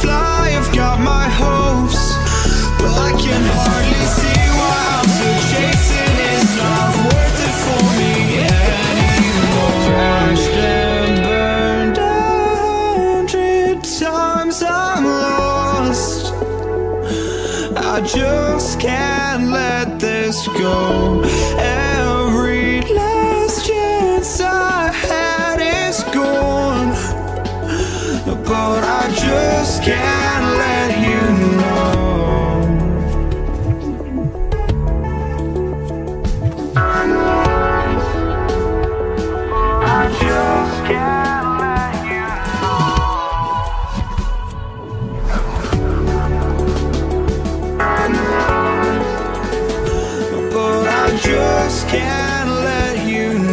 fly, I've got my hopes, but I can hardly see why I'm still chasing. It's not worth it for me anymore. Crashed and burned 100 times, I'm lost. I just can't let this go. Every last chance I had is gone, but I just can't let you know. I just can't let you know. But I just can't let you know.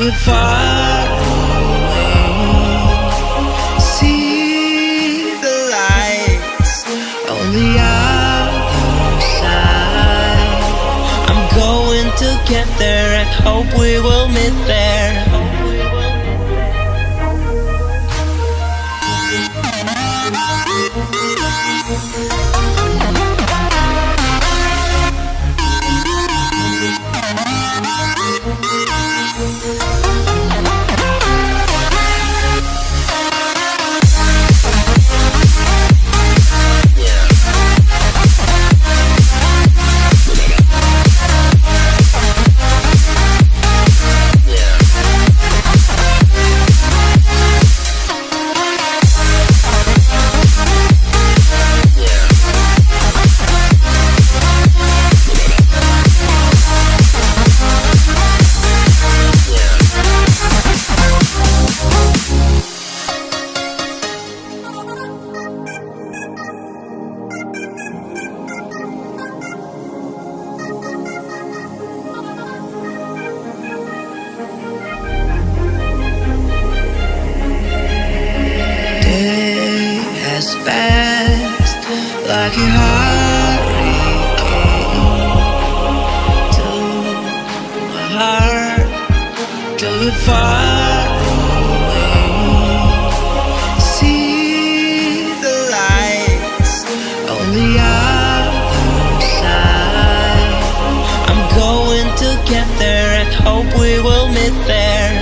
it far away. See the lights on the other side. I'm going to get there and hope we will meet there. Fast like a hurricane to my heart, to the far away. See the lights on the other side. I'm going to get there and hope we will meet there.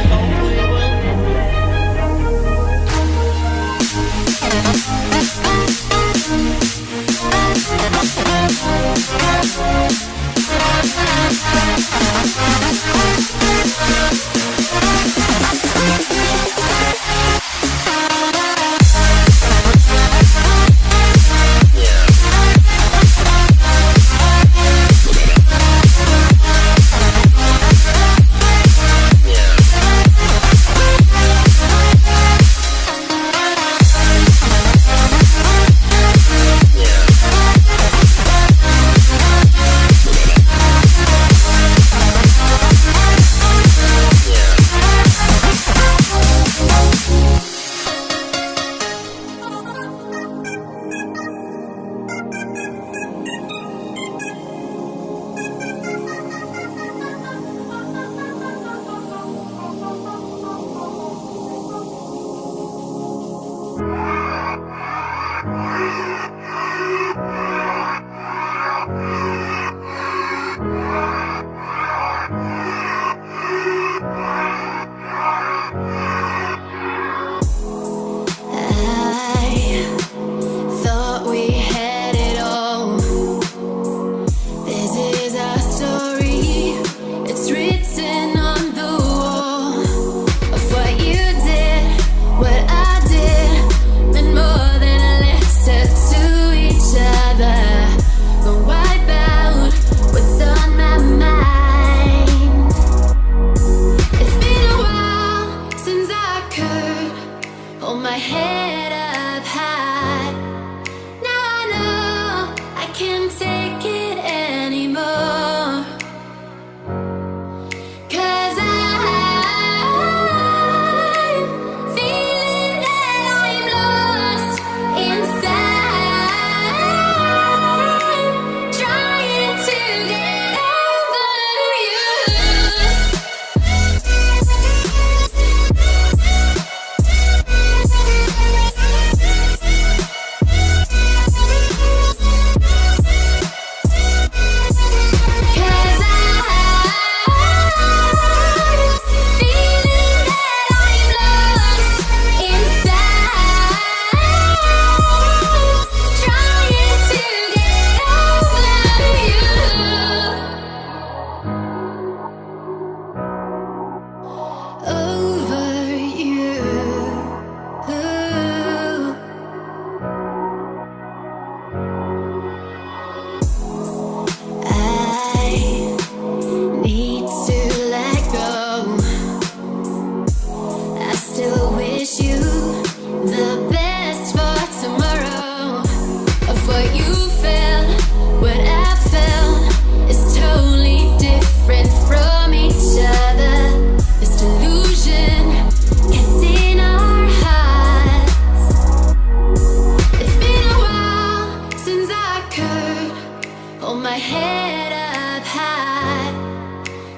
hold my head up high.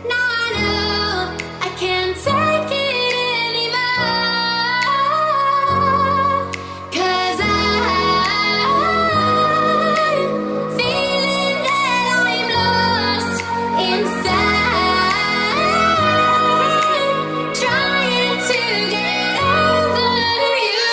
Now I know I can't take it anymore, 'cause I'm feeling that I'm lost inside, trying to get over you.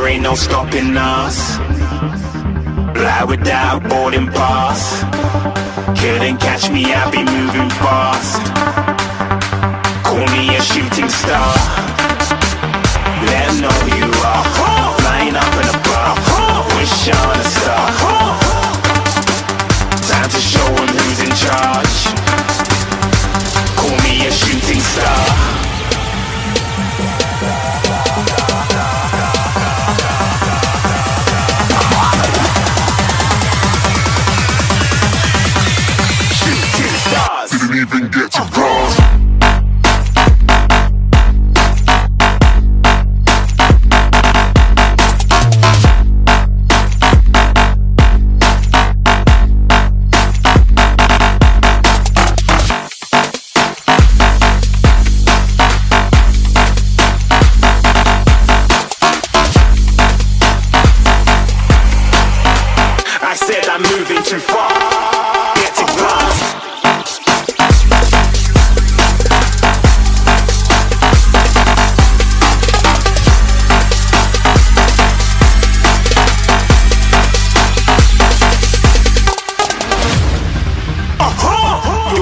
ain't no stopping us. Fly without boarding pass. Couldn't catch me, I'll be moving fast. shooting star. Shooting stars. Didn't even get to bronze. I said I'm moving too far. Get to glass.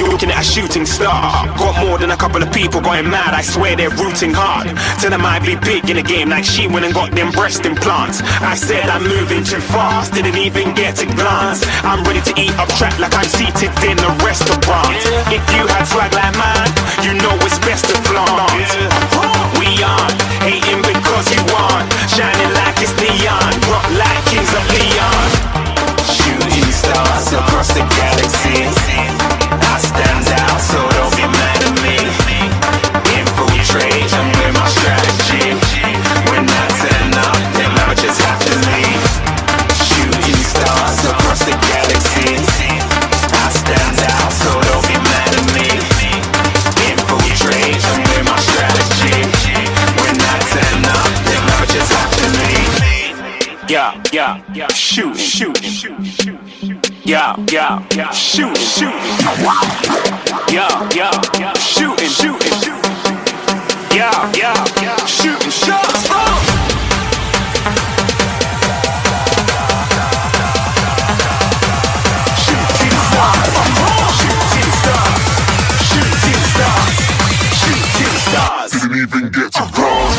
Looking at a shooting star. Got more than a couple of people going mad. I swear they're rooting hard. Tell them I'd be big in the game like she went and got them breast implants. I said I'm moving too fast. Didn't even get to glance. I'm ready to eat up track like I'm seated in a restaurant. If you had swag like mine, you know it's best to flaunt. We aren't hating because you aren't shining like it's neon. Rock like kings of Leon. Shooting stars across the galaxy. I stand out, so don't be mad at me. Infiltrate, I'm with my strategy. When I turn up, then I just have to leave. Shooting stars across the galaxy. I stand out, so don't be mad at me. Infiltrate, I'm with my strategy. When I turn up, then I just have to leave. Yeah, shooting. Yeah, shooting. Yeah, shooting. Yeah, shooting shots. Shooting stars. Didn't even get to bronze.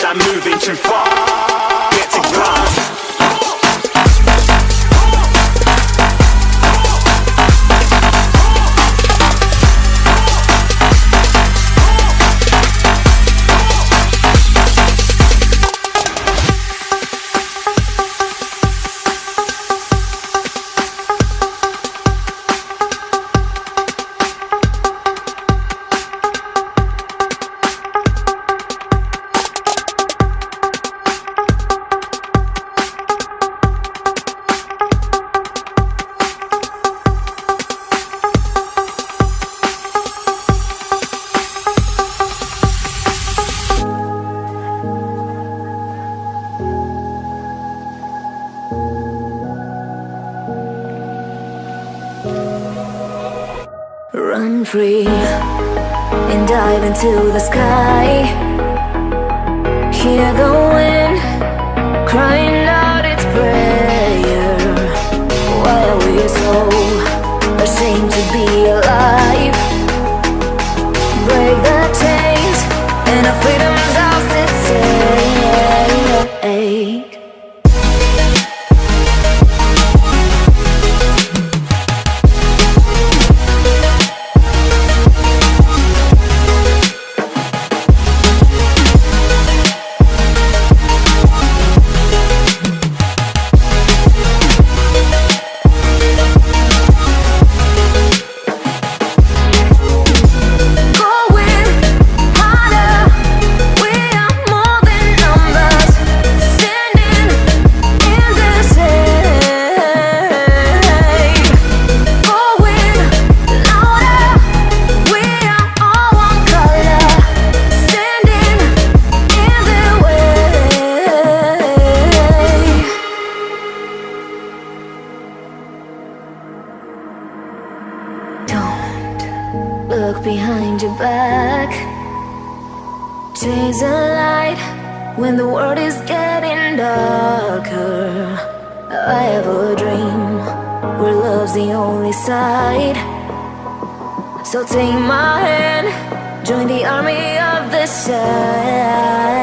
I'm moving too far. Get to glass. Run free and dive into the sky. Hear the wind crying out its prayer. Why are we so ashamed to be alive? Break the chains and our freedom's ours to take. Look behind your back. Chase a light When the world is getting darker, I have a dream where love's the only side. So take my hand, join the army of the side.